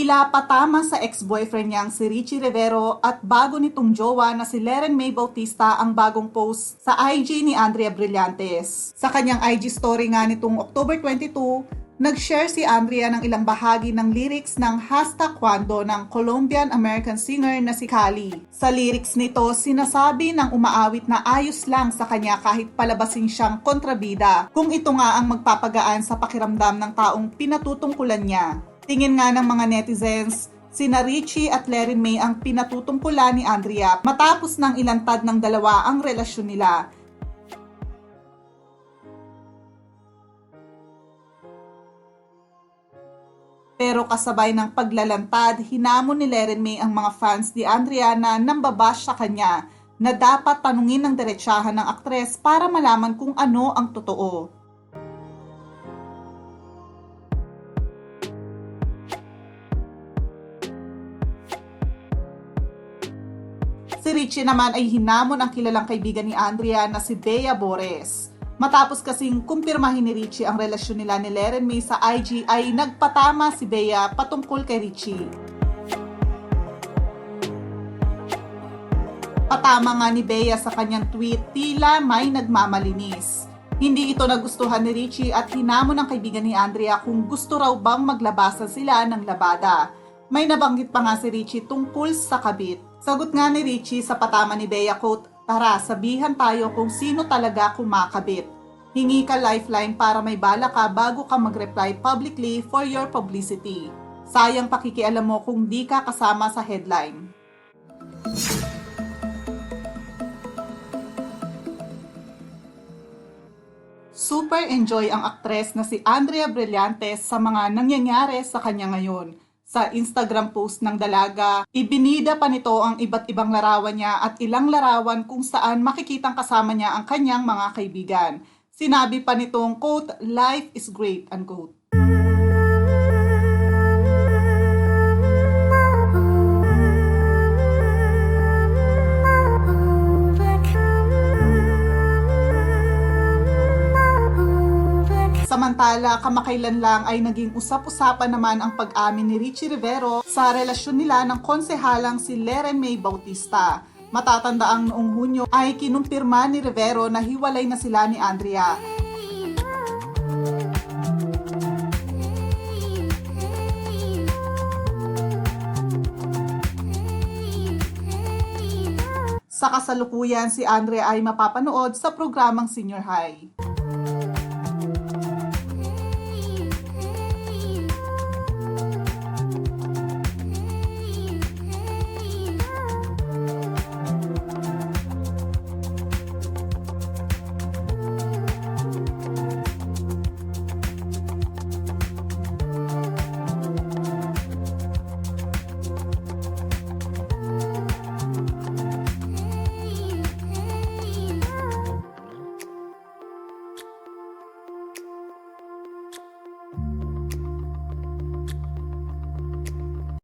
Tila patama sa ex-boyfriend niyang si Richie Rivero at bago nitong jowa na si Leren May Bautista ang bagong post sa IG ni Andrea Brillantes. Sa kanyang IG story nga nitong October 22, nag-share si Andrea ng ilang bahagi ng lyrics ng Hasta Cuando ng Colombian-American singer na si Kali. Sa lyrics nito, sinasabi ng umaawit na ayos lang sa kanya kahit palabasin siyang kontrabida kung ito nga ang magpapagaan sa pakiramdam ng taong pinatutungkulan niya. Tingin nga ng mga netizens, sina Richie at Leren May ang pinatutungkulan ni Andrea matapos ng ilantad ng dalawa ang relasyon nila. Pero kasabay ng paglalantad, hinamon ni Leren May ang mga fans ni Andrea na nambabash sa kanya na dapat tanungin ng diretsahan ng aktres para malaman kung ano ang totoo. Si Richie naman ay hinamon ang kilalang kaibigan ni Andrea na si Bea Bores. Matapos kasing kumpirmahin ni Richie ang relasyon nila ni Leren May sa IG ay nagpatama si Bea patungkol kay Richie. Patama nga ni Bea sa kanyang tweet, tila may nagmamalinis. Hindi ito nagustuhan ni Richie at hinamon ng kaibigan ni Andrea kung gusto raw bang maglabasan sila ng labada. May nabanggit pa nga si Richie tungkol sa kabit. Sagot nga ni Richie sa patama ni Bea, quote, "Tara, sabihan tayo kung sino talaga kumakabit. Hingi ka lifeline para may bala ka bago ka mag-reply publicly for your publicity. Sayang pakikialam mo kung di ka kasama sa headline." Super enjoy ang aktres na si Andrea Brillantes sa mga nangyayari sa kanya ngayon. Sa Instagram post ng dalaga, ibinida pa nito ang iba't ibang larawan niya at ilang larawan kung saan makikitang kasama niya ang kanyang mga kaibigan. Sinabi pa nitong, quote, "Life is great," unquote. Samantala, kamakailan lang ay naging usap-usapan naman ang pag-amin ni Richie Rivero sa relasyon nila ng konsehalang si Leren May Bautista. Matatandaang noong Hunyo ay kinumpirma ni Rivero na hiwalay na sila ni Andrea. Sa kasalukuyan, si Andrea ay mapapanood sa programang Senior High.